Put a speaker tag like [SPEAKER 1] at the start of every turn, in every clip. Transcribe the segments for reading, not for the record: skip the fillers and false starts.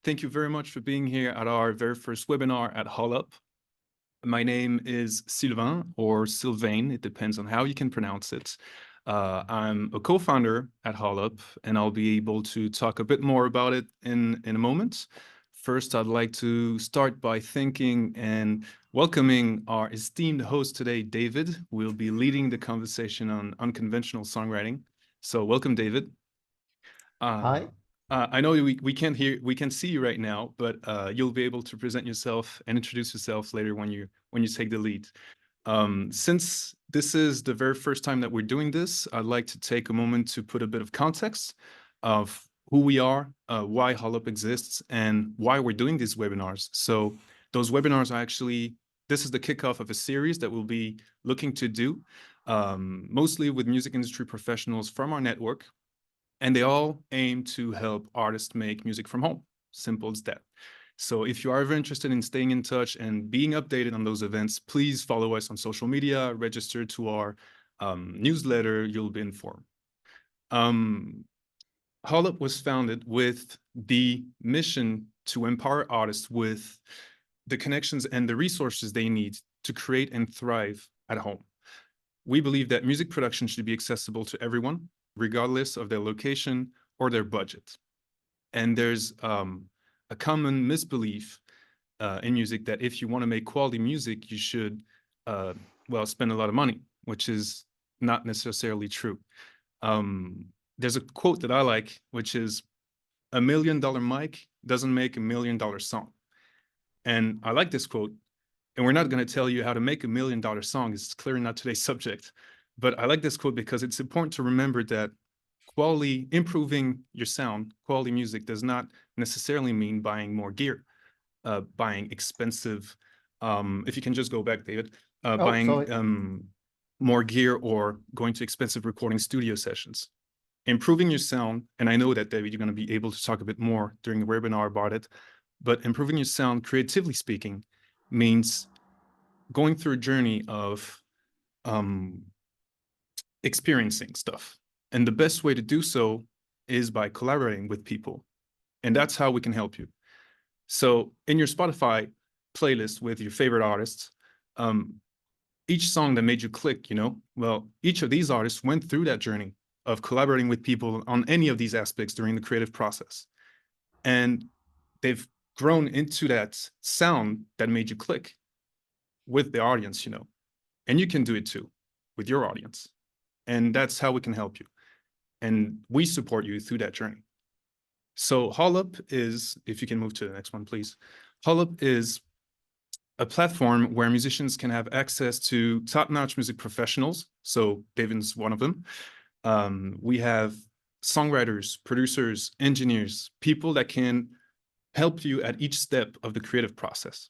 [SPEAKER 1] Thank you very much for being here at our very first webinar at HolUp. My name is Sylvain, or Sylvain, it depends on how you can pronounce it. I'm a co-founder at HolUp, and I'll be able to talk a bit more about it in a moment. First, I'd like to start by thanking and welcoming our esteemed host today, David, who will be leading the conversation on unconventional songwriting. So welcome, David.
[SPEAKER 2] Hi.
[SPEAKER 1] I know we can't see you right now, but you'll be able to present yourself and introduce yourself later when you take the lead. Since this is the very first time that we're doing this, I'd like to take a moment to put a bit of context of who we are, why HolUp exists, and why we're doing these webinars. So those webinars are actually, this is the kickoff of a series that we'll be looking to do, mostly with music industry professionals from our network. And they all aim to help artists make music from home. Simple as that. So if you are ever interested in staying in touch and being updated on those events, please follow us on social media, register to our newsletter, you'll be informed. HolUp was founded with the mission to empower artists with the connections and the resources they need to create and thrive at home. We believe that music production should be accessible to everyone, regardless of their location or their budget. And there's a common misbelief in music that if you want to make quality music, you should, spend a lot of money, which is not necessarily true. There's a quote that I like, which is, $1 million mic doesn't make $1 million song. And I like this quote. And we're not going to tell you how to make $1 million song. It's clearly not today's subject. But I like this quote because it's important to remember that quality, improving your sound, quality music does not necessarily mean buying more gear, buying expensive, if you can just go back, David, buying more gear or going to expensive recording studio sessions. Improving your sound, and I know that, David, you're going to be able to talk a bit more during the webinar about it, but improving your sound, creatively speaking, means going through a journey of experiencing stuff. And the best way to do so is by collaborating with people. And that's how we can help you. So in your Spotify playlist with your favorite artists, each song that made you click, well, each of these artists went through that journey of collaborating with people on any of these aspects during the creative process. And they've grown into that sound that made you click with the audience, and you can do it too with your audience. And that's how we can help you. And we support you through that journey. So HolUp is, if you can move to the next one, please. HolUp is a platform where musicians can have access to top-notch music professionals. So David's one of them. We have songwriters, producers, engineers, people that can help you at each step of the creative process.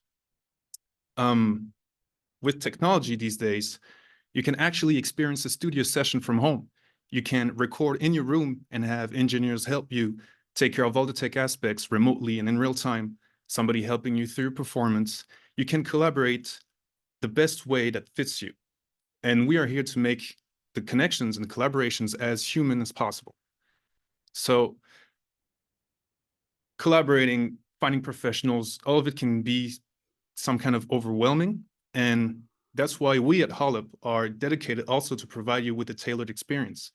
[SPEAKER 1] With technology these days, you can actually experience a studio session from home. You can record in your room and have engineers help you take care of all the tech aspects remotely and in real time, somebody helping you through performance. You can collaborate the best way that fits you. And we are here to make the connections and the collaborations as human as possible. So collaborating, finding professionals, all of it can be some kind of overwhelming. And that's why we at HolUp are dedicated also to provide you with a tailored experience.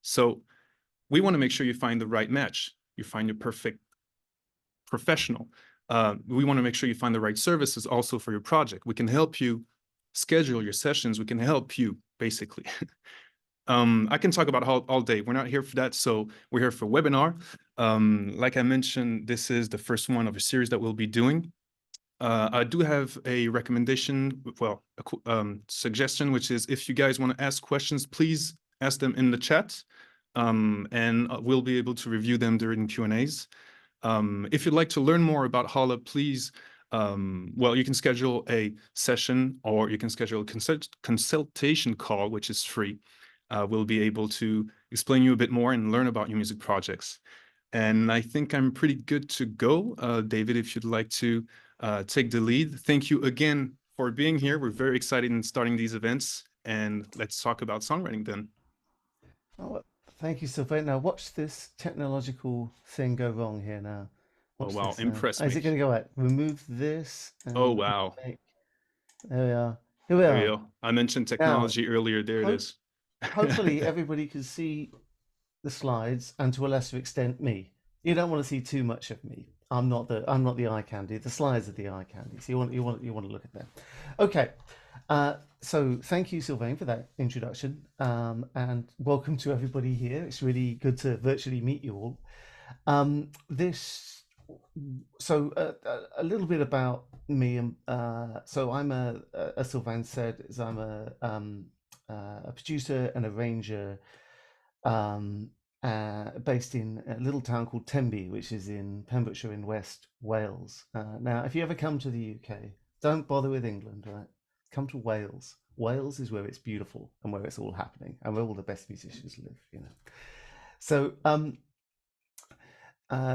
[SPEAKER 1] So we want to make sure you find the right match. You find your perfect professional. We want to make sure you find the right services also for your project. We can help you schedule your sessions. We can help you, basically. I can talk about all day. We're not here for that, so we're here for webinar. Like I mentioned, this is the first one of a series that we'll be doing. I do have a recommendation, a suggestion, which is if you guys want to ask questions, please ask them in the chat, and we'll be able to review them during Q&As. If you'd like to learn more about HolUp, please, you can schedule a session or you can schedule a consultation call, which is free. We'll be able to explain you a bit more and learn about your music projects. And I think I'm pretty good to go. David, if you'd like to take the lead. Thank you again for being here. We're very excited in starting these events, and let's talk about songwriting then.
[SPEAKER 2] Oh, thank you, Sylvain. Now watch this technological thing go wrong here now.
[SPEAKER 1] Oh,
[SPEAKER 2] Watch
[SPEAKER 1] wow.
[SPEAKER 2] this now.
[SPEAKER 1] Impress
[SPEAKER 2] Is
[SPEAKER 1] me.
[SPEAKER 2] it going to go out? Remove this
[SPEAKER 1] Oh,
[SPEAKER 2] and
[SPEAKER 1] wow.
[SPEAKER 2] make. There we are. Here we
[SPEAKER 1] There you
[SPEAKER 2] are.
[SPEAKER 1] go. I mentioned
[SPEAKER 2] Now,
[SPEAKER 1] technology earlier. There it
[SPEAKER 2] ho
[SPEAKER 1] is.
[SPEAKER 2] hopefully everybody can see the slides and to a lesser extent me. You don't want to see too much of me. I'm not the eye candy. The slides are the eye candy. So you want to look at them. Okay. So thank you, Sylvain, for that introduction, and welcome to everybody here. It's really good to virtually meet you all. This so a little bit about me. So I'm as Sylvain said, is I'm a producer and arranger um, based in a little town called Tenby, which is in Pembrokeshire in West Wales. Now, if you ever come to the UK, don't bother with England, right? Come to Wales. Wales is where it's beautiful and where it's all happening and where all the best musicians live, you know. So,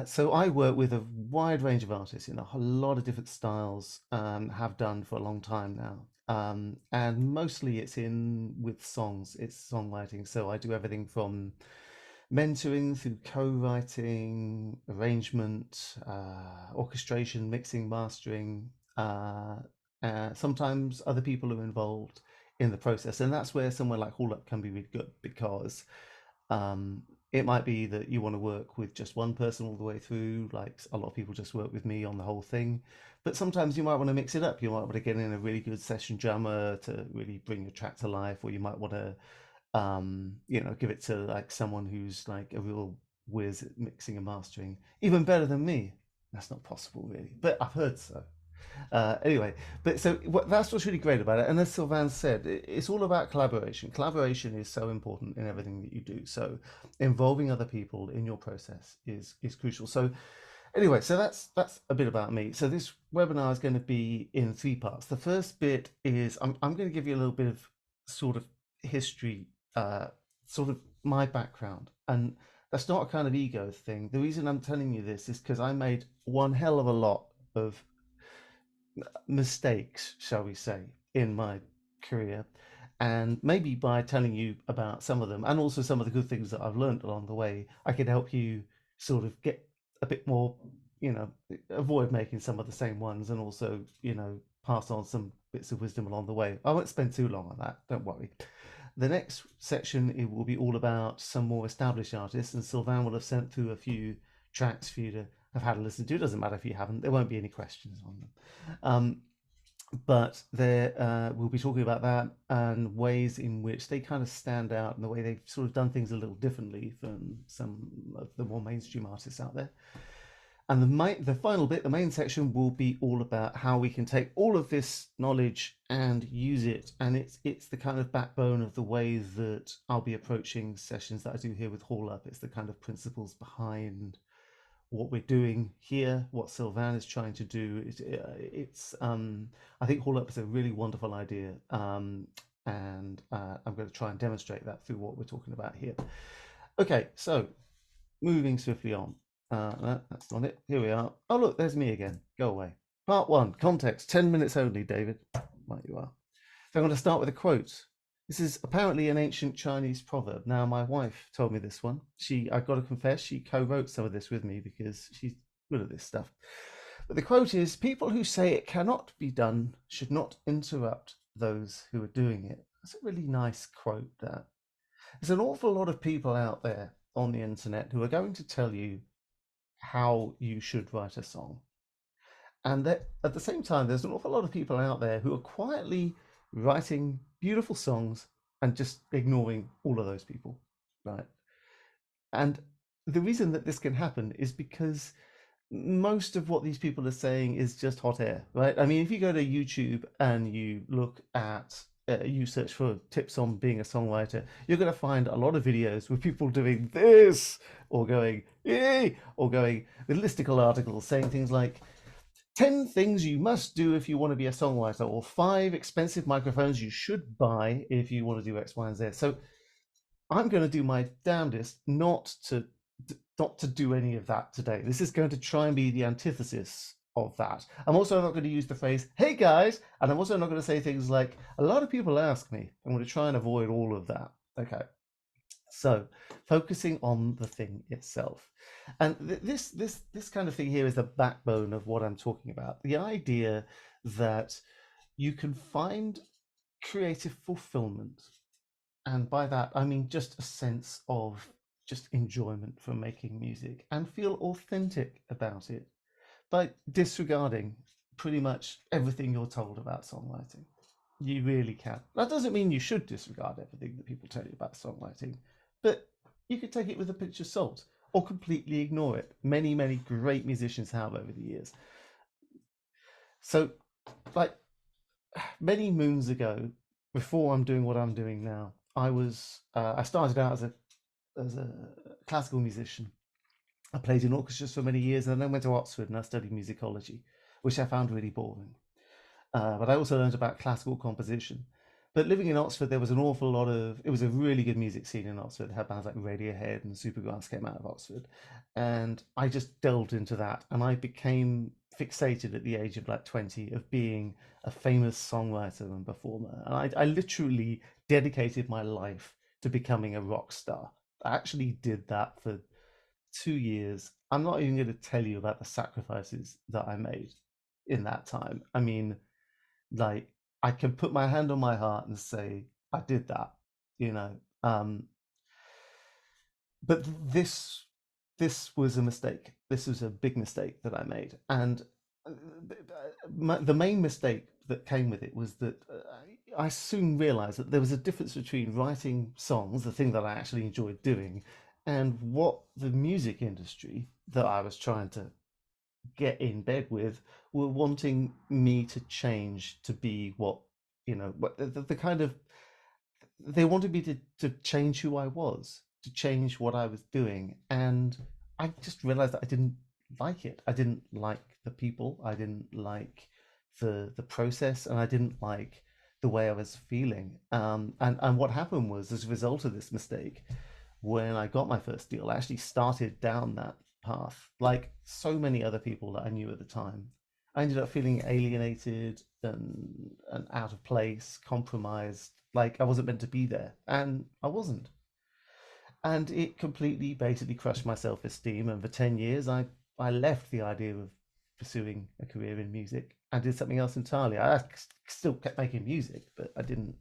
[SPEAKER 2] so I work with a wide range of artists in a lot of different styles, have done for a long time now. And mostly it's in with songs, it's songwriting. So I do everything from mentoring through co-writing, arrangement, orchestration, mixing, mastering. Sometimes other people are involved in the process, and that's where somewhere like Hall Up can be really good because um, it might be that you want to work with just one person all the way through, like a lot of people just work with me on the whole thing. But sometimes you might want to mix it up. You might want to get in a really good session drummer to really bring your track to life, or you might want to give it to like someone who's like a real whiz at mixing and mastering, even better than me. That's not possible, really, but I've heard so. Anyway, but so that's what's really great about it. And as Sylvain said, it's all about collaboration. Collaboration is so important in everything that you do. So involving other people in your process is crucial. So anyway, so that's a bit about me. So this webinar is going to be in three parts. The first bit is I'm going to give you a little bit of sort of history, sort of my background, and that's not a kind of ego thing. The reason I'm telling you this is because I made one hell of a lot of mistakes, shall we say, in my career. And maybe by telling you about some of them and also some of the good things that I've learned along the way, I can help you sort of get a bit more, avoid making some of the same ones and also, pass on some bits of wisdom along the way. I won't spend too long on that, don't worry. The next section, it will be all about some more established artists, and Sylvain will have sent through a few tracks for you to have had a listen to. It doesn't matter if you haven't, there won't be any questions on them. But there we'll be talking about that and ways in which they kind of stand out and the way they've sort of done things a little differently from some of the more mainstream artists out there. And the final bit, the main section, will be all about how we can take all of this knowledge and use it. And it's the kind of backbone of the way that I'll be approaching sessions that I do here with Hall Up. It's the kind of principles behind what we're doing here, what Sylvain is trying to do. I think Hall Up is a really wonderful idea, and I'm going to try and demonstrate that through what we're talking about here. Okay, so moving swiftly on. That's not it. Here we are. Oh, look, there's me again. Go away. Part 1, context, 10 minutes only, David. Right you are. So I'm going to start with a quote. This is apparently an ancient Chinese proverb. Now, my wife told me this one. I've got to confess, she co-wrote some of this with me because she's good at this stuff. But the quote is, people who say it cannot be done should not interrupt those who are doing it. That's a really nice quote, that. There's an awful lot of people out there on the internet who are going to tell you how you should write a song. And that at the same time, there's an awful lot of people out there who are quietly writing beautiful songs and just ignoring all of those people, right? And the reason that this can happen is because most of what these people are saying is just hot air, right? I mean, if you go to YouTube and you look at you search for tips on being a songwriter, you're going to find a lot of videos with people doing this or going or going with listicle articles saying things like 10 things you must do if you want to be a songwriter, or 5 expensive microphones you should buy if you want to do X, Y, and Z. So I'm going to do my damnedest not to do any of that today. This is going to try and be the antithesis of that. I'm also not going to use the phrase, hey guys, and I'm also not going to say things like, a lot of people ask me. I'm going to try and avoid all of that. Okay. So focusing on the thing itself, and this kind of thing here is the backbone of what I'm talking about. The idea that you can find creative fulfillment, and by that I mean just a sense of just enjoyment from making music and feel authentic about it by disregarding pretty much everything you're told about songwriting. You really can. That doesn't mean you should disregard everything that people tell you about songwriting, but you could take it with a pinch of salt or completely ignore it. Many, many great musicians have over the years. So, like many moons ago, before I'm doing what I'm doing now, I started out as a classical musician. I played in orchestras for many years, and then went to Oxford and I studied musicology, which I found really boring. But I also learned about classical composition. But living in Oxford, there was an awful lot of. It was a really good music scene in Oxford. It had bands like Radiohead and Supergrass came out of Oxford, and I just delved into that, and I became fixated at the age of like 20 of being a famous songwriter and performer. And I literally dedicated my life to becoming a rock star. I actually did that for 2 years. I'm not even going to tell you about the sacrifices that I made in that time. I mean, like, I can put my hand on my heart and say I did that, you know. Um, but this was a mistake. This was a big mistake that I made, and the main mistake that came with it was that I soon realized that there was a difference between writing songs, the thing that I actually enjoyed doing, and what the music industry that I was trying to get in bed with were wanting me to change to be what, what the kind of, they wanted me to change who I was, to change what I was doing. And I just realized that I didn't like it. I didn't like the people. I didn't like the process, and I didn't like the way I was feeling. And what happened was, as a result of this mistake, when I got my first deal, I actually started down that path, like so many other people that I knew at the time. I ended up feeling alienated and out of place, compromised, like I wasn't meant to be there, and I wasn't. And it completely, basically crushed my self-esteem. And for 10 years, I left the idea of pursuing a career in music and did something else entirely. I still kept making music, but I didn't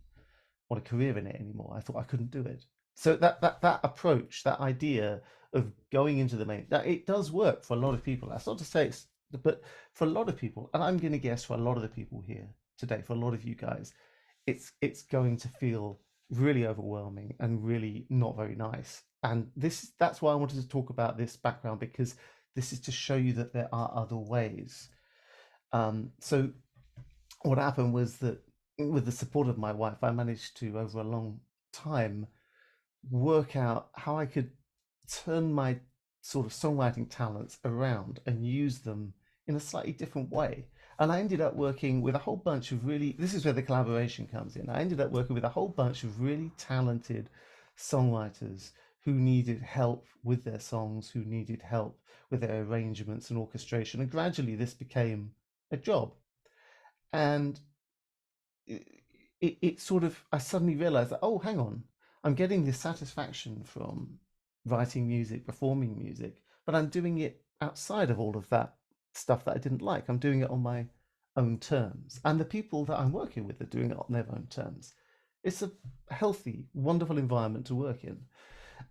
[SPEAKER 2] want a career in it anymore. I thought I couldn't do it. So that approach, that idea of going into the main, that it does work for a lot of people. That's not to say it's, but for a lot of people, and I'm going to guess for a lot of the people here today, for a lot of you guys, it's going to feel really overwhelming and really not very nice. And that's why I wanted to talk about this background, because this is to show you that there are other ways. So what happened was that with the support of my wife, I managed to, over a long time, work out how I could turn my sort of songwriting talents around and use them in a slightly different way. And I ended up working with a whole bunch of really, this is where the collaboration comes in. I ended up working with a whole bunch of really talented songwriters who needed help with their songs, who needed help with their arrangements and orchestration. And gradually this became a job. And it sort of, I suddenly realized that, oh, hang on, I'm getting this satisfaction from writing music, performing music, but I'm doing it outside of all of that stuff that I didn't like. I'm doing it on my own terms. And the people that I'm working with are doing it on their own terms. It's a healthy, wonderful environment to work in.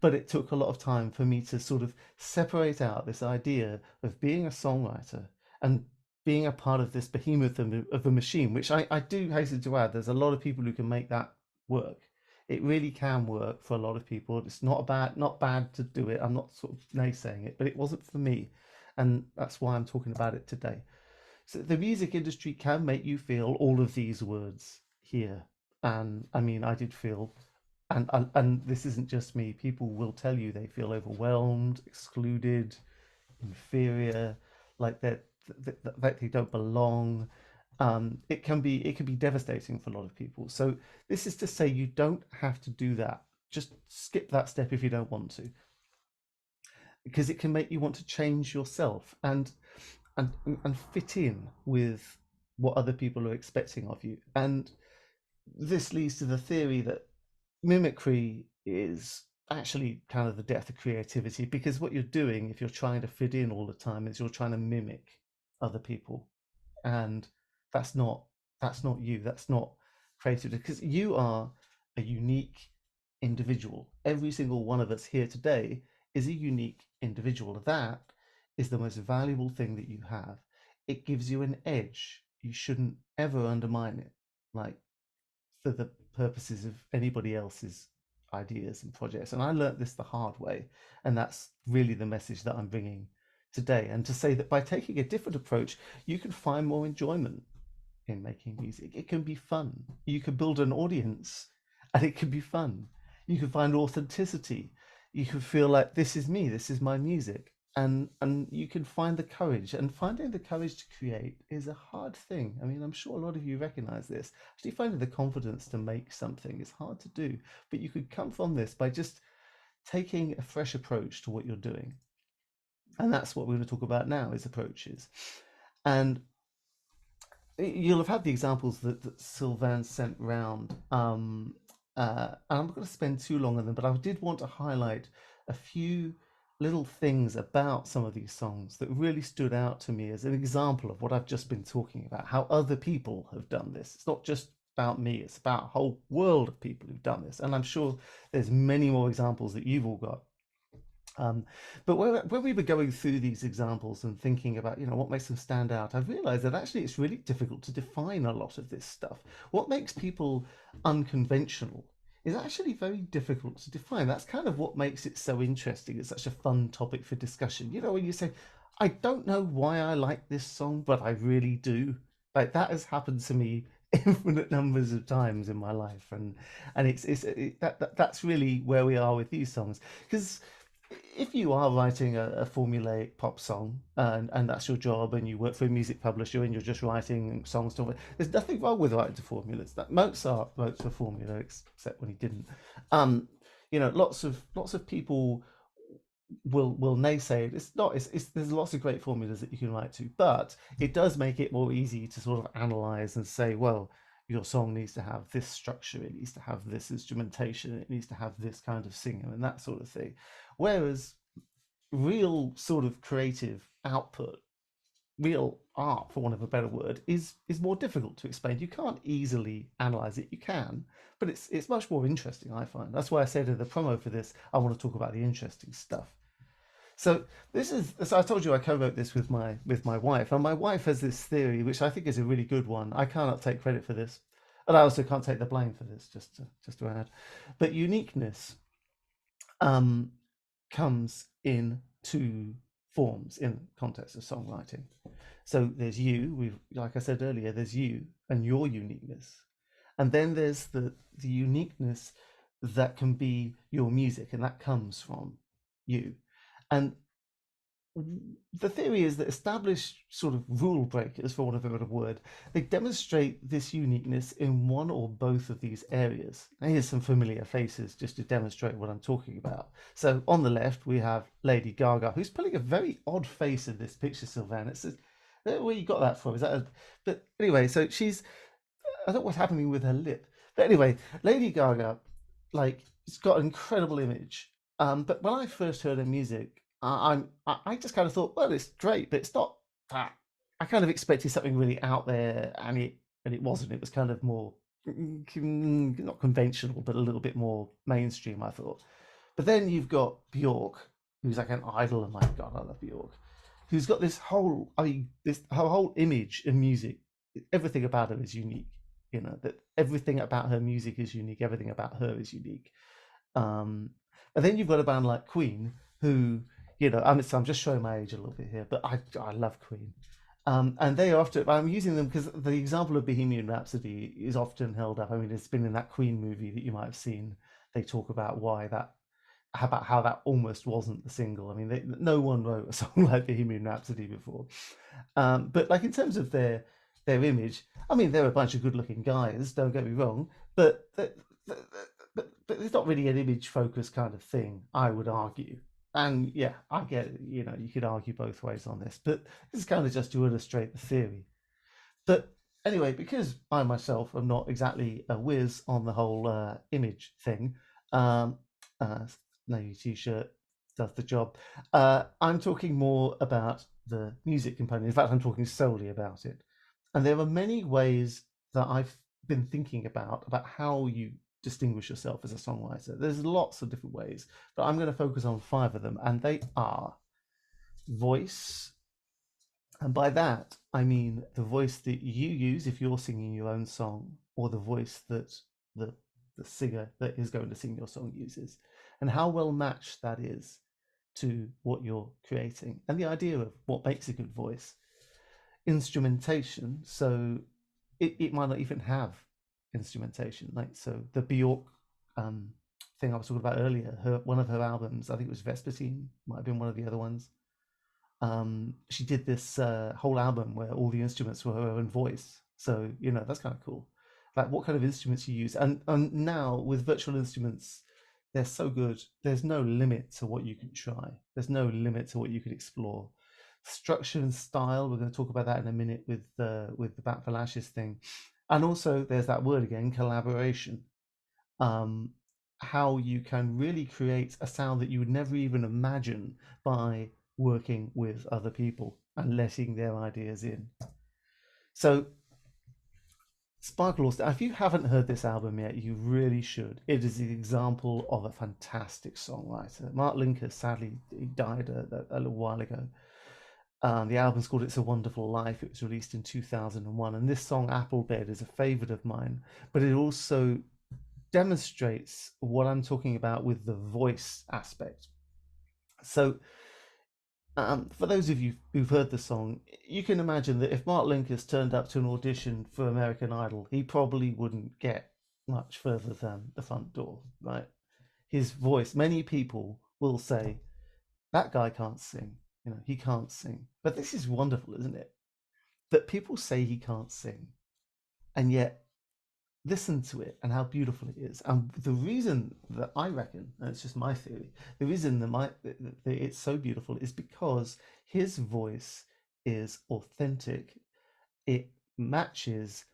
[SPEAKER 2] But it took a lot of time for me to sort of separate out this idea of being a songwriter and being a part of this behemoth of a machine, which I do hasten to add, there's a lot of people who can make that work. It really can work for a lot of people. It's not bad to do it. I'm not sort of naysaying it, but it wasn't for me. And that's why I'm talking about it today. So the music industry can make you feel all of these words here. And I mean, I did feel, and this isn't just me, people will tell you they feel overwhelmed, excluded, inferior, like that they don't belong. It can be devastating for a lot of people. So this is to say you don't have to do that. Just skip that step if you don't want to, because it can make you want to change yourself and fit in with what other people are expecting of you. And this leads to the theory that mimicry is actually kind of the death of creativity, because what you're doing if you're trying to fit in all the time is you're trying to mimic other people, and that's not you. That's not creative, because you are a unique individual. Every single one of us here today is a unique individual. That is the most valuable thing that you have. It gives you an edge. You shouldn't ever undermine it, like for the purposes of anybody else's ideas and projects. And I learnt this the hard way, and that's really the message that I'm bringing today. And to say that by taking a different approach, you can find more enjoyment in making music. It can be fun. You can build an audience, and it can be fun. You can find authenticity. You can feel like this is me, this is my music. And you can find the courage, and finding the courage to create is a hard thing. I mean, I'm sure a lot of you recognize this. Actually, finding the confidence to make something is hard to do, but you could come from this by just taking a fresh approach to what you're doing. And that's what we're going to talk about now, is approaches. And you'll have had the examples that Sylvain sent round. And I'm not going to spend too long on them, but I did want to highlight a few little things about some of these songs that really stood out to me as an example of what I've just been talking about, how other people have done this. It's not just about me, it's about a whole world of people who've done this. And I'm sure there's many more examples that you've all got. But when we were going through these examples and thinking about, what makes them stand out, I realized that actually it's really difficult to define a lot of this stuff. What makes people unconventional is actually very difficult to define. That's kind of what makes it so interesting. It's such a fun topic for discussion. When you say, I don't know why I like this song, but I really do. Like, that has happened to me infinite numbers of times in my life, and that's really where we are with these songs. Because if you are writing a formulaic pop song, and that's your job, and you work for a music publisher and you're just writing songs there's nothing wrong with writing to formulas. That Mozart wrote to formula, except when he didn't. Lots of people will naysay it. It's not. There's lots of great formulas that you can write to, but it does make it more easy to sort of analyze and say, well, your song needs to have this structure, it needs to have this instrumentation, it needs to have this kind of singer, and that sort of thing. Whereas real sort of creative output, real art, for want of a better word, is more difficult to explain. You can't easily analyze it. You can, but it's much more interesting, I find. That's why I said in the promo for this, I want to talk about the interesting stuff. So I told you I co-wrote this with my wife, and my wife has this theory, which I think is a really good one. I cannot take credit for this, and I also can't take the blame for this. Just to add, but uniqueness comes in two forms in the context of songwriting. So there's you, like I said earlier, there's you and your uniqueness, and then there's the uniqueness that can be your music, and that comes from you. And the theory is that established sort of rule breakers, for want of a better word, they demonstrate this uniqueness in one or both of these areas. And here's some familiar faces just to demonstrate what I'm talking about. So on the left, we have Lady Gaga, who's putting a very odd face in this picture, Sylvain. It's where you got that from? Is that but anyway, so she's, I don't know what's happening with her lip. But anyway, Lady Gaga, like, it's got an incredible image. But when I first heard her music, I just kind of thought, well, it's great, but it's not that. I kind of expected something really out there, and it wasn't. It was kind of more not conventional, but a little bit more mainstream, I thought. But then you've got Bjork, who's like an idol, and my God, I love Bjork, who's got this whole, this her whole image in music. Everything about her is unique. That everything about her music is unique. Everything about her is unique. And then you've got a band like Queen, who, I'm just showing my age a little bit here, but I love Queen. And they are often, I'm using them because the example of Bohemian Rhapsody is often held up. I mean, it's been in that Queen movie that you might have seen. They talk about how that almost wasn't the single. I mean, no one wrote a song like Bohemian Rhapsody before. But like in terms of their image, I mean, they're a bunch of good-looking guys. Don't get me wrong, but it's not really an image-focused kind of thing, I would argue. And yeah, I get it. You could argue both ways on this, but this is kind of just to illustrate the theory. But anyway, because I myself am not exactly a whiz on the whole image thing, navy t-shirt does the job. I'm talking more about the music component. In fact, I'm talking solely about it. And there are many ways that I've been thinking about how you distinguish yourself as a songwriter. There's lots of different ways, but I'm going to focus on 5 of them, and they are voice. And by that, I mean the voice that you use if you're singing your own song, or the voice that the, the singer that is going to sing your song uses, and how well matched that is to what you're creating. And the idea of what makes a good voice. Instrumentation, so it might not even have instrumentation. Like, so the Bjork thing I was talking about earlier, one of her albums, I think it was Vespertine, might have been one of the other ones. She did this whole album where all the instruments were her own voice. So, that's kind of cool. Like, what kind of instruments you use. And now with virtual instruments, they're so good. There's no limit to what you can try. There's no limit to what you can explore. Structure and style, we're going to talk about that in a minute with the Bat for Lashes thing. And also there's that word again, collaboration. How you can really create a sound that you would never even imagine by working with other people and letting their ideas in. So Sparkle, if you haven't heard this album yet, you really should. It is the example of a fantastic songwriter. Mark Linker, sadly, he died a little while ago. The album's called It's a Wonderful Life. It was released in 2001. And this song, Apple Bed, is a favorite of mine. But it also demonstrates what I'm talking about with the voice aspect. So for those of you who've heard the song, you can imagine that if Mark Linkers turned up to an audition for American Idol, he probably wouldn't get much further than the front door, right? His voice, many people will say, that guy can't sing, he can't sing. But this is wonderful, isn't it? That people say he can't sing, and yet listen to it and how beautiful it is. And the reason that I reckon, and it's just my theory, the reason that it's so beautiful is because his voice is authentic. It matches,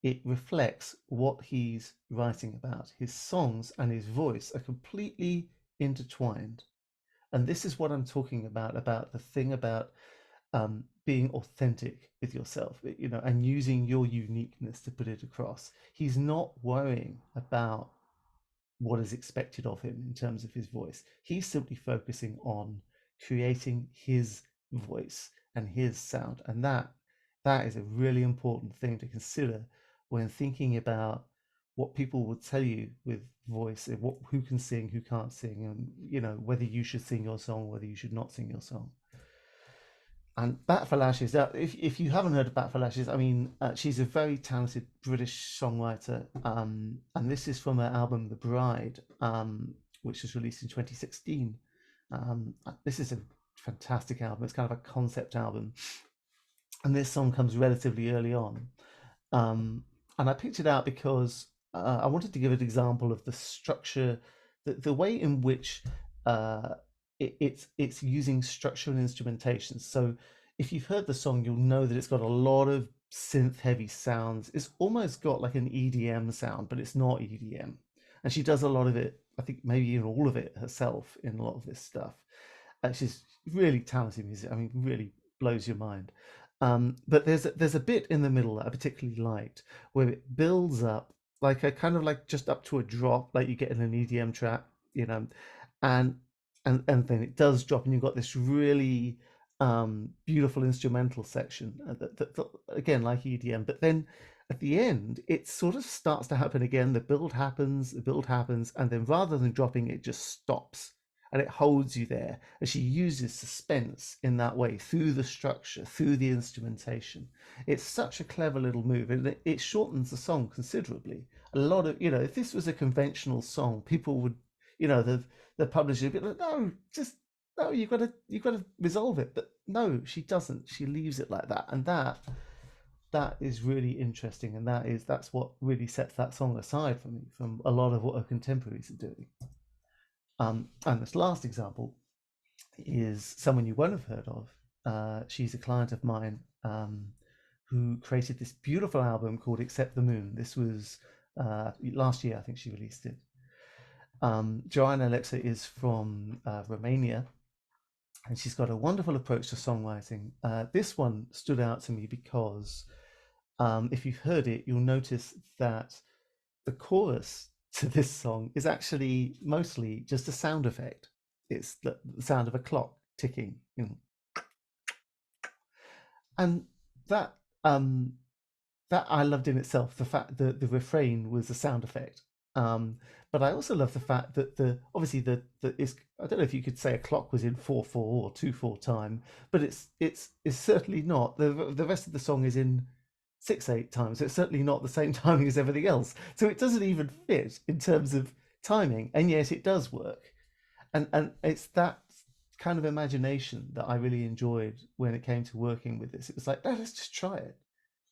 [SPEAKER 2] it reflects what he's writing about. His songs and his voice are completely intertwined. And this is what I'm talking about the thing about being authentic with yourself, and using your uniqueness to put it across. He's not worrying about what is expected of him in terms of his voice. He's simply focusing on creating his voice and his sound. And that is a really important thing to consider when thinking about what people will tell you with voice, and who can sing, who can't sing, and whether you should sing your song, whether you should not sing your song. And Bat for Lashes, if you haven't heard of Bat for Lashes, I mean, she's a very talented British songwriter. And this is from her album The Bride, which was released in 2016. This is a fantastic album. It's kind of a concept album. And this song comes relatively early on. And I picked it out because I wanted to give an example of the structure, the way in which it's using structure and instrumentation. So if you've heard the song, you'll know that it's got a lot of synth heavy sounds. It's almost got like an EDM sound, but it's not EDM. And she does a lot of it, I think maybe even all of it herself in a lot of this stuff. She's really talented music. I mean, really blows your mind. But there's a bit in the middle that I particularly liked, where it builds up like a kind of like just up to a drop, like you get in an EDM track, and and then it does drop, and you've got this really beautiful instrumental section that again like EDM. But then at the end, it sort of starts to happen again. The build happens, and then rather than dropping, it just stops. And it holds you there. And she uses suspense in that way through the structure, through the instrumentation. It's such a clever little move, and it shortens the song considerably. A lot of, if this was a conventional song, people would, the publisher would be like, no, just no, you've got to resolve it. But no, she doesn't. She leaves it like that, and that is really interesting, and that's what really sets that song aside for me from a lot of what her contemporaries are doing. And this last example is someone you won't have heard of. She's a client of mine who created this beautiful album called Accept the Moon. This was last year, I think she released it. Joanna Alexa is from Romania, and she's got a wonderful approach to songwriting. This one stood out to me because if you've heard it, you'll notice that the chorus to this song is actually mostly just a sound effect. It's the sound of a clock ticking, you know. And that that I loved in itself. The fact that the refrain was a sound effect. But I also love the fact that obviously the is, I don't know if you could say a clock was in 4/4 or 2/4 time, but it's certainly not. The rest of the song is in 6/8 time, so it's certainly not the same timing as everything else. So it doesn't even fit in terms of timing, and yet it does work. And it's that kind of imagination that I really enjoyed when it came to working with this. It was like, no, let's just try it.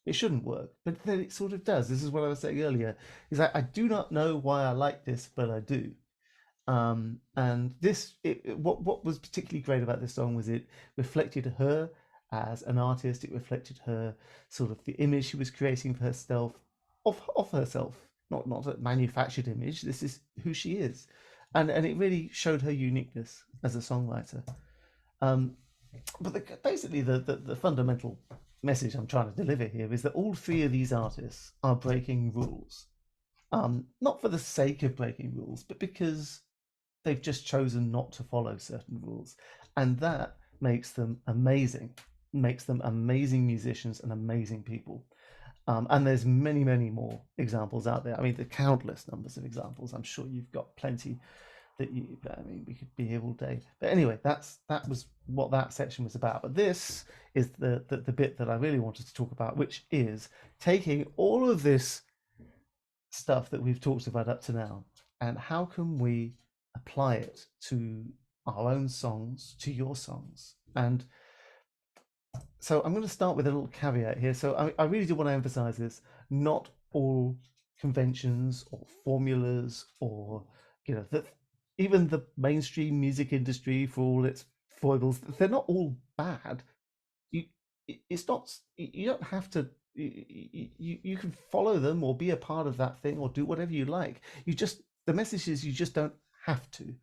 [SPEAKER 2] It shouldn't work, but then it sort of does. This is what I was saying earlier. Is like, I do not know why I like this, but I do. And this, what was particularly great about this song was it reflected her as an artist. It reflected her sort of the image she was creating for herself, of herself, not a manufactured image. This is who she is, and it really showed her uniqueness as a songwriter. Um, but basically, the fundamental message I'm trying to deliver here is that all three of these artists are breaking rules, not for the sake of breaking rules, but because they've just chosen not to follow certain rules, and that makes them amazing, makes them amazing musicians and amazing people. And there's many, many more examples out there. I mean, the countless numbers of examples. I'm sure you've got plenty that you. I mean, we could be here all day. But anyway, that was what that section was about. But this is the bit that I really wanted to talk about, which is taking all of this stuff that we've talked about up to now, and how can we apply it to our own songs, to your songs. And so I'm going to start with a little caveat here. So I really do want to emphasize this. Not all conventions or formulas or, you know, even the mainstream music industry, for all its foibles, they're not all bad. You, it's not, you don't have to, you can follow them or be a part of that thing or do whatever you like. The message is you just don't have to.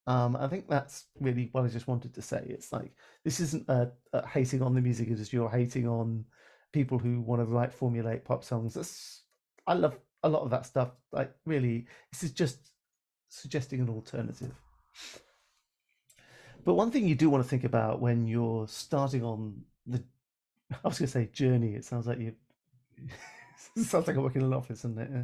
[SPEAKER 2] I think that's really what I just wanted to say. It's like, this isn't a hating on the music industry or hating on people who want to write formulaic pop songs. I love a lot of that stuff. Like, really, this is just suggesting an alternative. But one thing you do want to think about when you're starting on the, I was going to say journey. It sounds like you. It sounds like I work in an office, doesn't it? Yeah.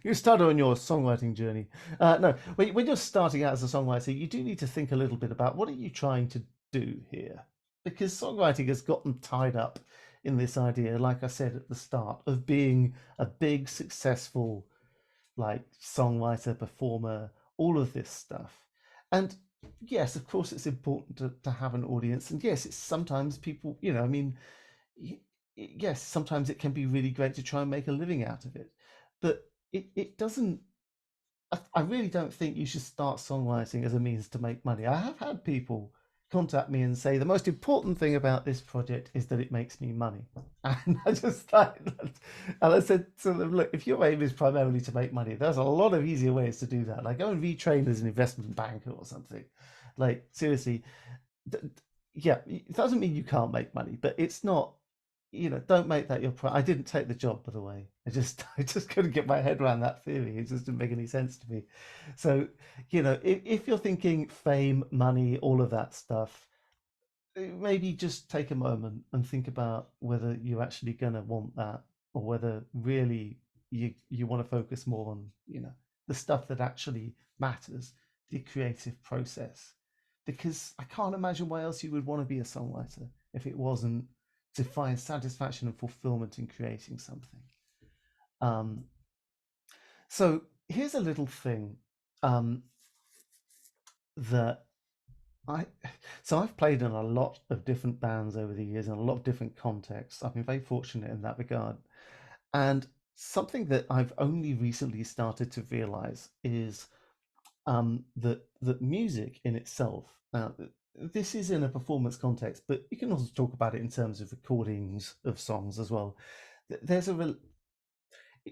[SPEAKER 2] You started on your songwriting journey. No, when you're starting out as a songwriter, you do need to think a little bit about what are you trying to do here, because songwriting has gotten tied up in this idea, like I said at the start, of being a big, successful, like songwriter, performer, all of this stuff. And yes, of course, it's important to have an audience, and yes, it's sometimes people, you know, I mean, yes, sometimes it can be really great to try and make a living out of it, but it doesn't. I really don't think you should start songwriting as a means to make money. I have had people contact me and say the most important thing about this project is that it makes me money, and I just like, and I said to them, look, if your aim is primarily to make money, there's a lot of easier ways to do that. Like, go and retrain as an investment banker or something. Like, seriously, yeah, it doesn't mean you can't make money, but it's not, you know, don't make that your I didn't take the job, by the way. I just couldn't get my head around that theory. It just didn't make any sense to me. So, you know, if you're thinking fame, money, all of that stuff, maybe just take a moment and think about whether you're actually going to want that, or whether really you want to focus more on, you know, the stuff that actually matters, the creative process. Because I can't imagine why else you would want to be a songwriter if it wasn't to find satisfaction and fulfillment in creating something. Um, so here's a little thing that I so I've played in a lot of different bands over the years in a lot of different contexts. I've been very fortunate in that regard. And something that I've only recently started to realize is that music in itself. Now, this is in a performance context, but you can also talk about it in terms of recordings of songs as well. There's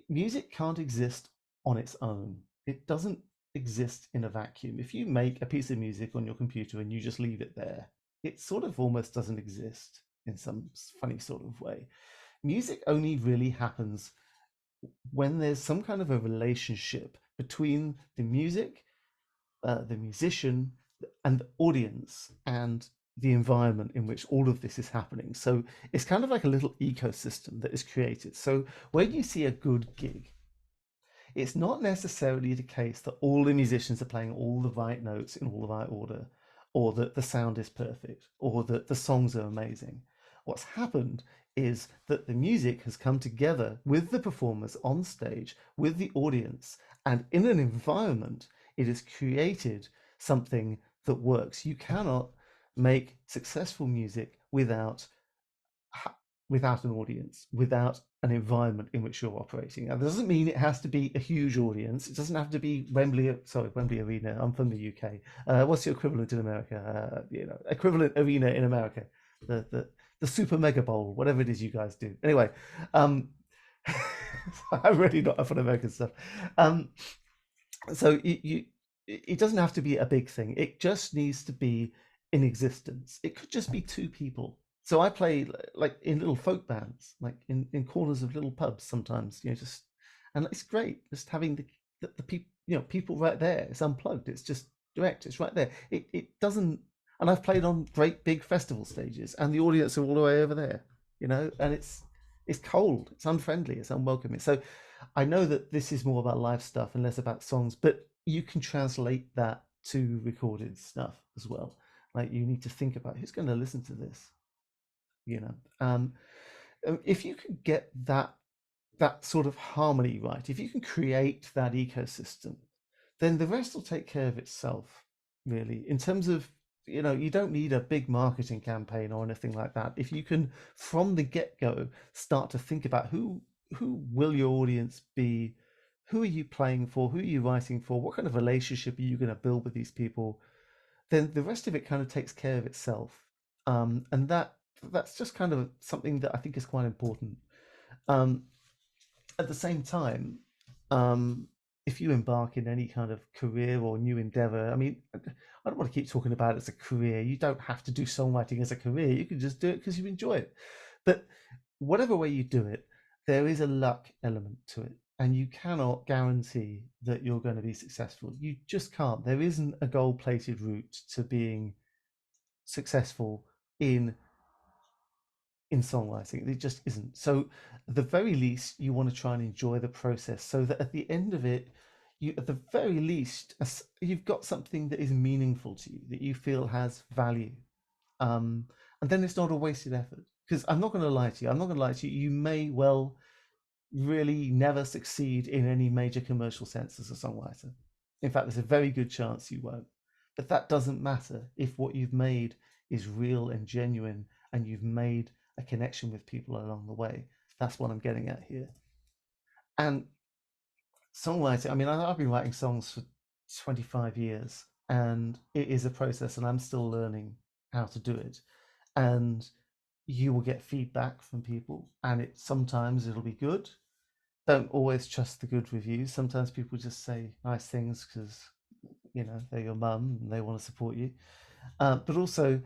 [SPEAKER 2] music can't exist on its own. It doesn't exist in a vacuum. If you make a piece of music on your computer and you just leave it there, it sort of almost doesn't exist in some funny sort of way. Music only really happens when there's some kind of a relationship between the music, the musician, and the audience, and the environment in which all of this is happening. So it's kind of like a little ecosystem that is created. So when you see a good gig, it's not necessarily the case that all the musicians are playing all the right notes in all the right order, or that the sound is perfect, or that the songs are amazing. What's happened is that the music has come together with the performers on stage, with the audience, and in an environment, it has created something that works. You cannot make successful music without an audience, without an environment in which you're operating. And that doesn't mean it has to be a huge audience. It doesn't have to be Wembley Arena. I'm from the UK. What's the equivalent in America? Equivalent arena in America, the Super Mega Bowl, whatever it is you guys do. Anyway, I'm really not up on American stuff. So it doesn't have to be a big thing. It just needs to be in existence. It could just be two people. So I play like in little folk bands, like in corners of little pubs sometimes, and it's great just having the people, people right there. It's unplugged. It's just direct. It's right there. It doesn't. And I've played on great big festival stages, and the audience are all the way over there, and it's cold. It's unfriendly. It's unwelcoming. So I know that this is more about live stuff and less about songs, but you can translate that to recorded stuff as well. Like you need to think about who's going to listen to this. If you can get that sort of harmony right, if you can create that ecosystem, then the rest will take care of itself. Really, in terms of you don't need a big marketing campaign or anything like that. If you can, from the get-go, start to think about who will your audience be, who are you playing for, who are you writing for, what kind of relationship are you going to build with these people, then the rest of it kind of takes care of itself. And that's just kind of something that I think is quite important. Um, at the same time, if you embark in any kind of career or new endeavor, I mean, I don't want to keep talking about it as a career. You don't have to do songwriting as a career. You can just do it because you enjoy it. But whatever way you do it, there is a luck element to it. And you cannot guarantee that you're going to be successful. You just can't. There isn't a gold-plated route to being successful in songwriting. It just isn't. So at the very least, you want to try and enjoy the process so that at the end of it, you at the very least, you've got something that is meaningful to you, that you feel has value. And then it's not a wasted effort. Because I'm not going to lie to you. I'm not going to lie to you. You may well really never succeed in any major commercial sense as a songwriter. In fact, there's a very good chance you won't. But that doesn't matter if what you've made is real and genuine and you've made a connection with people along the way. That's what I'm getting at here. And songwriting, I mean, I've been writing songs for 25 years and it is a process and I'm still learning how to do it. And you will get feedback from people and sometimes it'll be good. Don't always trust the good reviews. Sometimes people just say nice things because, they're your mum and they want to support you. But also,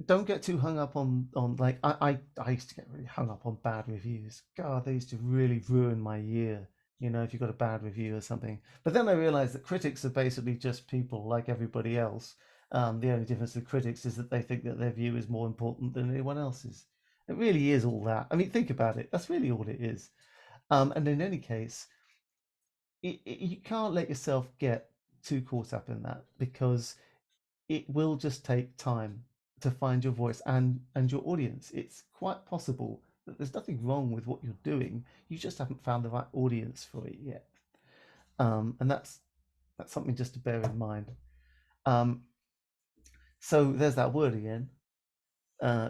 [SPEAKER 2] don't get too hung up on like I used to get really hung up on bad reviews. God, they used to really ruin my year. If you got a bad review or something. But then I realized that critics are basically just people like everybody else. The only difference with critics is that they think that their view is more important than anyone else's. It really is all that. I mean, think about it. That's really all it is. And in any case, you can't let yourself get too caught up in that because it will just take time to find your voice and your audience. It's quite possible that there's nothing wrong with what you're doing. You just haven't found the right audience for it yet. And that's something just to bear in mind. So there's that word again.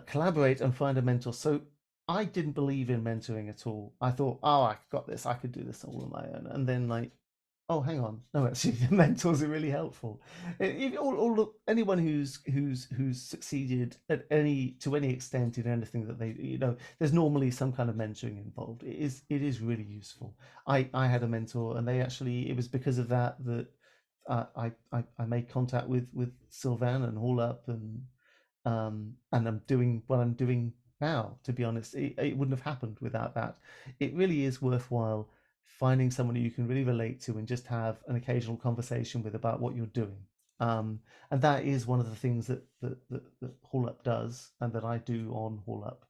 [SPEAKER 2] Collaborate and find a mentor. So I didn't believe in mentoring at all. I thought, oh, I got this. I could do this all on my own. And then oh, hang on. No, actually, the mentors are really helpful. Anyone who's succeeded to any extent in anything that they, there's normally some kind of mentoring involved. It is really useful. I had a mentor, and it was because of that I made contact with Sylvan and Hall Up, and I'm doing what I'm doing now. To be honest, it wouldn't have happened without that. It really is worthwhile finding someone who you can really relate to and just have an occasional conversation with about what you're doing. And that is one of the things that Hall Up does, and that I do on Hall Up.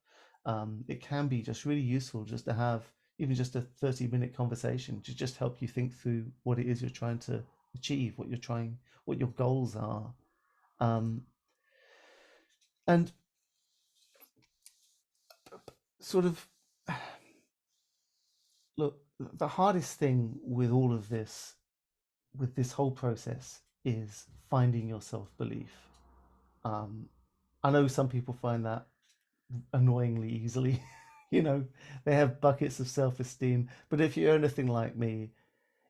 [SPEAKER 2] It can be just really useful just to have even just a 30-minute conversation to just help you think through what it is you're trying to achieve, what your goals are. Um, and sort of look, the hardest thing with all of this, with this whole process, is finding your self-belief. um, I know some people find that annoyingly easily. You know, they have buckets of self-esteem, but if you're anything like me,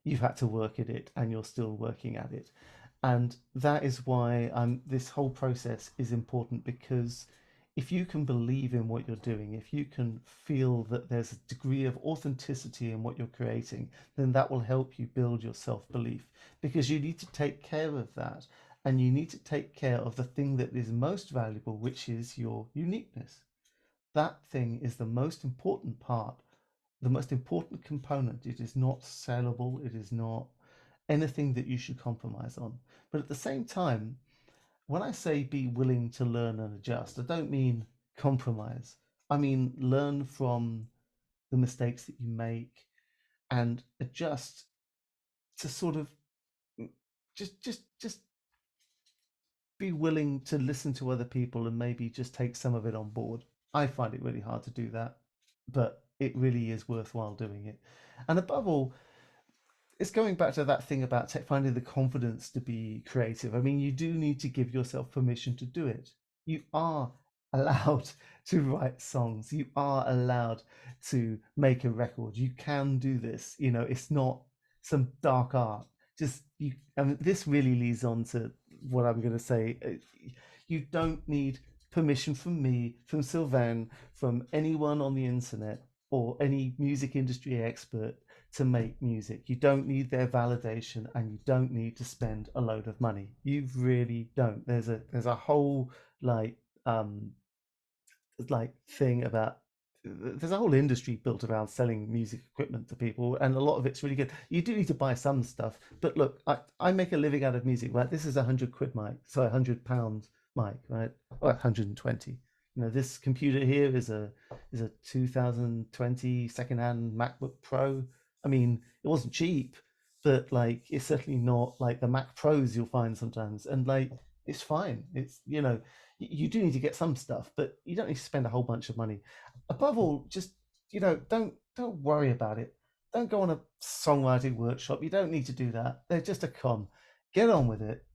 [SPEAKER 2] you've had to work at it and you're still working at it. And that is why this whole process is important, because if you can believe in what you're doing, if you can feel that there's a degree of authenticity in what you're creating, then that will help you build your self-belief, because you need to take care of that, and you need to take care of the thing that is most valuable, which is your uniqueness. That thing is the most important part, the most important component. It is not sellable. It is not anything that you should compromise on. But at the same time, when I say be willing to learn and adjust, I don't mean compromise. I mean learn from the mistakes that you make and adjust to sort of just be willing to listen to other people and maybe just take some of it on board. I find it really hard to do that, but it really is worthwhile doing it. And above all, it's going back to that thing about finding the confidence to be creative. I mean, you do need to give yourself permission to do it. You are allowed to write songs. You are allowed to make a record. You can do this. You know, it's not some dark art. Just you. I mean, this really leads on to what I'm going to say. You don't need permission from me, from Sylvain, from anyone on the internet, or any music industry expert to make music. You don't need their validation, and you don't need to spend a load of money. You really don't. There's a whole um thing about, there's a whole industry built around selling music equipment to people, and a lot of it's really good. You do need to buy some stuff, but look, I make a living out of music, right? This is £100 mic, so £100 mic, right? Or 120. You know, this computer here is a 2020 secondhand MacBook Pro. I mean, it wasn't cheap, but like it's certainly not like the Mac Pros you'll find sometimes, and like it's fine. It's, you know, you do need to get some stuff, but you don't need to spend a whole bunch of money. Above all, just, you know, don't worry about it. Don't go on a songwriting workshop. You don't need to do that. They're just a con. Get on with it.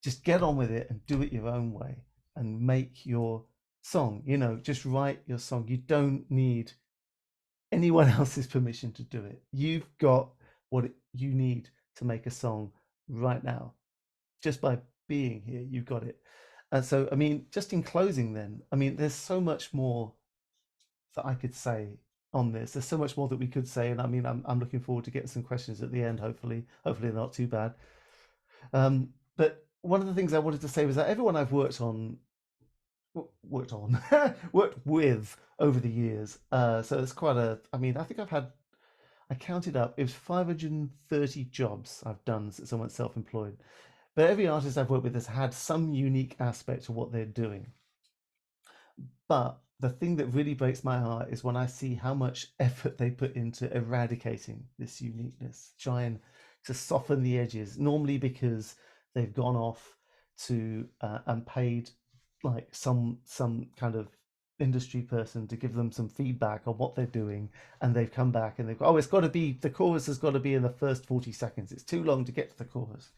[SPEAKER 2] Just get on with it and do it your own way and make your song. You know, just write your song. You don't need anyone else's permission to do it. You've got what you need to make a song right now. Just by being here, you've got it. And so, I mean, just in closing, then, I mean, there's so much more that I could say on this. There's so much more that we could say, and I mean, I'm looking forward to getting some questions at the end. Hopefully, they're not too bad. But one of the things I wanted to say was that everyone I've worked worked with over the years. So it's quite a. I mean, I think I counted up. It was 530 jobs I've done since I went self-employed. But every artist I've worked with has had some unique aspect to what they're doing. But the thing that really breaks my heart is when I see how much effort they put into eradicating this uniqueness, trying to soften the edges, normally because they've gone off to and paid like some kind of industry person to give them some feedback on what they're doing, and they've come back and they've go, oh, it's got to be, the chorus has got to be in the first 40 seconds, it's too long to get to the chorus.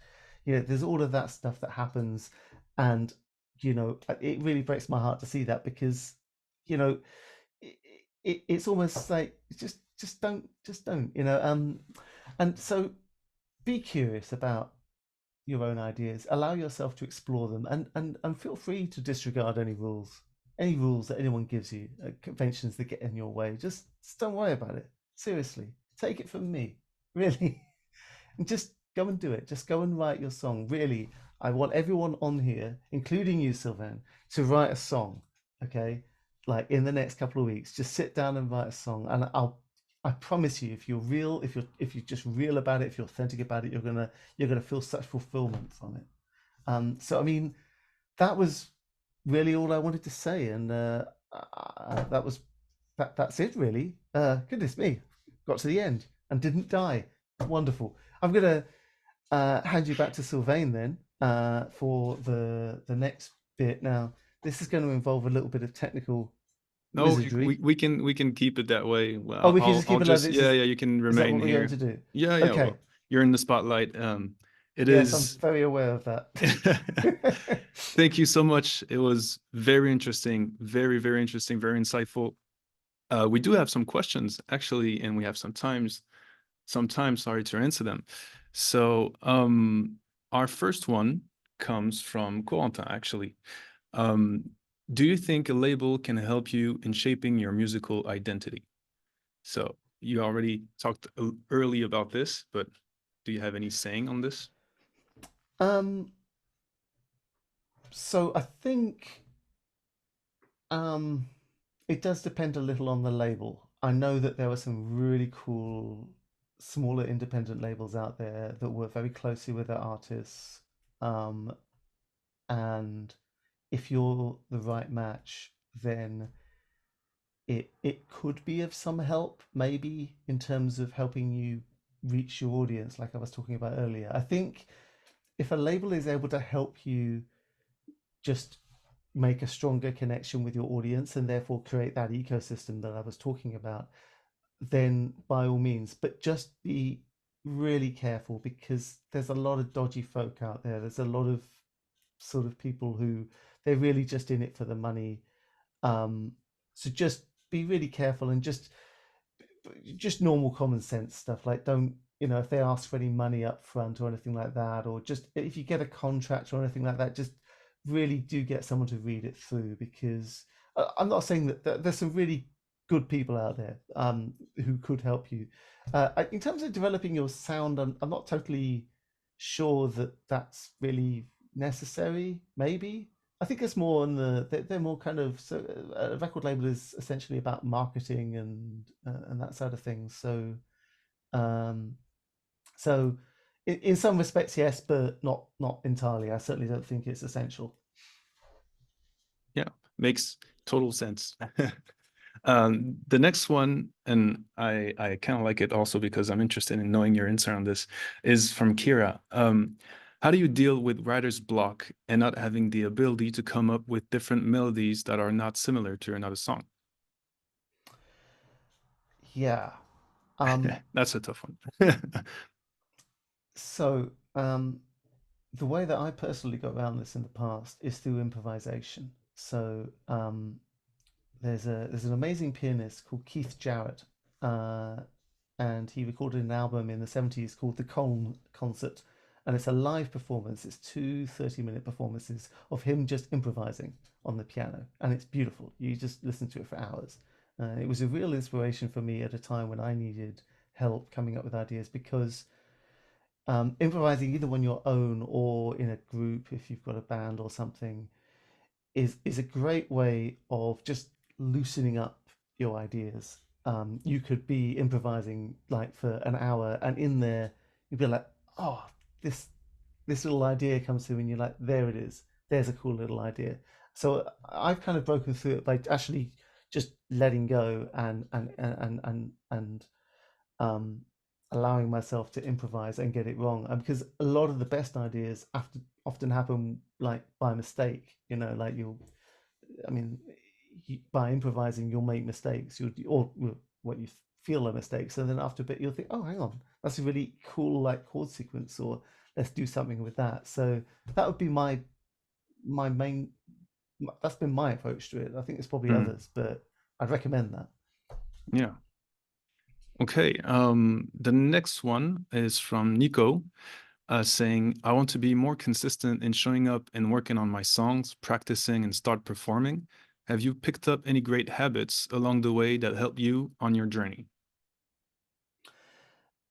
[SPEAKER 2] You know, there's all of that stuff that happens, and you know, it really breaks my heart to see that, because you know, it's almost like just don't, you know. And so be curious about your own ideas, allow yourself to explore them, and feel free to disregard any rules that anyone gives you, conventions that get in your way. Just don't worry about it. Seriously, take it from me, really. And just go and do it. Just go and write your song. Really, I want everyone on here, including you, Sylvain, to write a song. Okay, like in the next couple of weeks, just sit down and write a song, and I promise you, if you're real, if you're just real about it, if you're authentic about it, you're gonna feel such fulfillment from it. So I mean, that was really all I wanted to say, and that was that's it really. Goodness me, got to the end and didn't die. Wonderful. I'm gonna hand you back to Sylvain then for the next bit. Now, this is going to involve a little bit of technical
[SPEAKER 1] No,
[SPEAKER 2] wizardry.
[SPEAKER 1] we can keep it that way.
[SPEAKER 2] Oh,
[SPEAKER 1] Well,
[SPEAKER 2] we can just
[SPEAKER 1] I'll
[SPEAKER 2] keep it like
[SPEAKER 1] just,
[SPEAKER 2] this.
[SPEAKER 1] yeah, yeah, you can
[SPEAKER 2] Is that
[SPEAKER 1] remain
[SPEAKER 2] what we're going
[SPEAKER 1] here.
[SPEAKER 2] to do?
[SPEAKER 1] Yeah, yeah.
[SPEAKER 2] Okay.
[SPEAKER 1] Well, you're in the spotlight. It
[SPEAKER 2] Yes, I'm
[SPEAKER 1] is.
[SPEAKER 2] very aware of that.
[SPEAKER 1] Thank you so much. It was very interesting, very interesting, very insightful. We do have some questions actually, and we have some time, sorry, to answer them. So, our first one comes from Corentin, actually. Um, do you think a label can help you in shaping your musical identity? So you already talked early about this, but do you have any saying on this?
[SPEAKER 2] um, so I think um, it does depend a little on the label. I know that there are some really cool smaller independent labels out there that work very closely with their artists. Um, and if you're the right match, then it could be of some help, maybe in terms of helping you reach your audience, like I was talking about earlier. I think if a label is able to help you just make a stronger connection with your audience and therefore create that ecosystem that I was talking about, then by all means, but just be really careful because there's a lot of dodgy folk out there. There's a lot of sort of people who they're really just in it for the money. Um, so just be really careful and just normal common sense stuff. Like don't, if they ask for any money up front or anything like that, or just if you get a contract or anything like that, just really do get someone to read it through because I'm not saying that there's some really good people out there who could help you. In terms of developing your sound, I'm not totally sure that that's really necessary. Maybe I think it's more on they're more kind of so a record label is essentially about marketing and that side of things. Um, so in some respects, yes, but not entirely. I certainly don't think it's essential.
[SPEAKER 1] Yeah, makes total sense. The next one, and I kind of like it also because I'm interested in knowing your insight on this, is from Kira. How do you deal with writer's block and not having the ability to come up with different melodies that are not similar to another song?
[SPEAKER 2] Yeah. Um,
[SPEAKER 1] That's a tough one.
[SPEAKER 2] so the way that I personally got around this in the past is through improvisation. So there's an amazing pianist called Keith Jarrett, uh, and he recorded an album in the 70s called The Colne Concert, and it's a live performance. It's two 30-minute performances of him just improvising on the piano, and it's beautiful. You just listen to it for hours. It was a real inspiration for me at a time when I needed help coming up with ideas because improvising either on your own or in a group if you've got a band or something is a great way of just loosening up your ideas. You could be improvising like for an hour, and in there you'd be like, "Oh, this this little idea comes through," and you're like, "There it is. There's a cool little idea." So I've kind of broken through it by actually just letting go and um, allowing myself to improvise and get it wrong. And because a lot of the best ideas often happen like by mistake, like I mean, by improvising, you'll make mistakes, or what you feel are mistakes. And then after a bit, you'll think, oh, hang on, that's a really cool like chord sequence, or let's do something with that. So that would be my main, that's been my approach to it. I think there's probably
[SPEAKER 1] Mm,
[SPEAKER 2] others, but I'd recommend that.
[SPEAKER 1] yeah. Okay. The next one is from Nico, saying, I want to be more consistent in showing up and working on my songs, practicing and start performing. Have you picked up any great habits along the way that help you on your journey?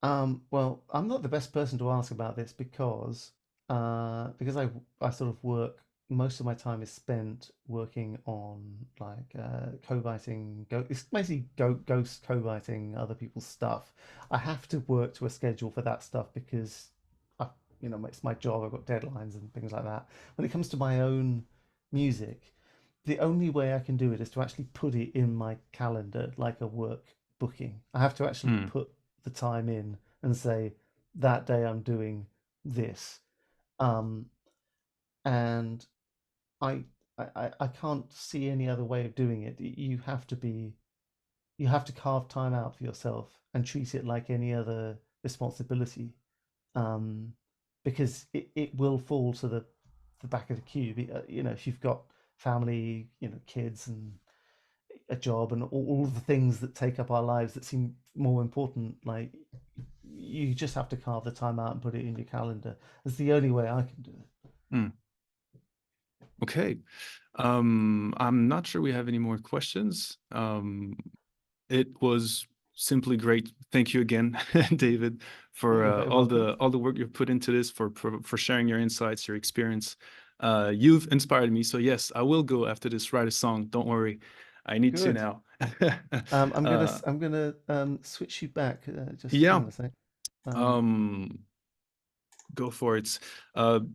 [SPEAKER 2] Well, I'm not the best person to ask about this because I sort of work, most of my time is spent working on like co-writing. It's basically ghost co-writing other people's stuff. I have to work to a schedule for that stuff because I, it's my job. I've got deadlines and things like that. When it comes to my own music, the only way I can do it is to actually put it in my calendar like a work booking. I have to actually
[SPEAKER 1] Hmm.
[SPEAKER 2] put the time in and say that day I'm doing this. Um, and I, I can't see any other way of doing it. You have to carve time out for yourself and treat it like any other responsibility. Um, because it will fall to the back of the queue. If you've got family, kids and a job and all the things that take up our lives that seem more important, like you just have to carve the time out and put it in your calendar. It's the only way I can do it.
[SPEAKER 1] Hmm. Okay. I'm not sure we have any more questions. It was simply great. Thank you again, David, for
[SPEAKER 2] You're very
[SPEAKER 1] all
[SPEAKER 2] welcome.
[SPEAKER 1] the work you've put into this, for sharing your insights, your experience. You've inspired me. So yes, I will go after this, write a song. Don't worry, I need to
[SPEAKER 2] Good.
[SPEAKER 1] now.
[SPEAKER 2] I'm
[SPEAKER 1] uh,
[SPEAKER 2] gonna switch you back. Just hang
[SPEAKER 1] yeah.
[SPEAKER 2] on a sec. Um,
[SPEAKER 1] Um, Go for it.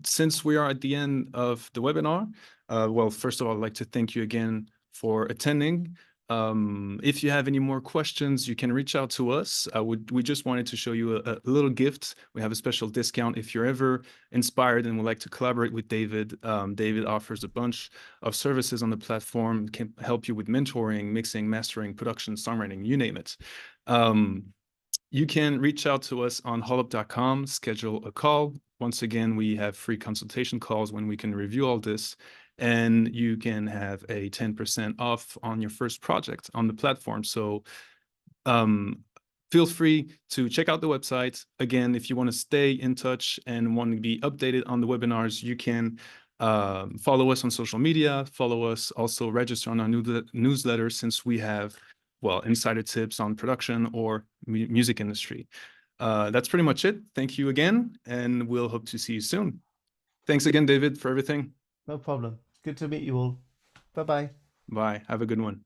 [SPEAKER 1] Since we are at the end of the webinar, well, first of all, I'd like to thank you again for attending. If you have any more questions, you can reach out to us. We just wanted to show you a little gift. We have a special discount if you're ever inspired and would like to collaborate with David. David offers a bunch of services on the platform, can help you with mentoring, mixing, mastering, production, songwriting, you name it. You can reach out to us on holup.com, schedule a call. Once again, we have free consultation calls when we can review all this, and you can have a 10% off on your first project on the platform. So um, feel free to check out the website. Again, if you want to stay in touch and want to be updated on the webinars, you can follow us on social media, follow us, also register on our newsletter, since we have, well, insider tips on production or music industry. That's pretty much it. Thank you again, and we'll hope to see you soon. Thanks again, David, for everything.
[SPEAKER 2] no problem. Good to meet you all. Bye bye.
[SPEAKER 1] Bye. Have a good one.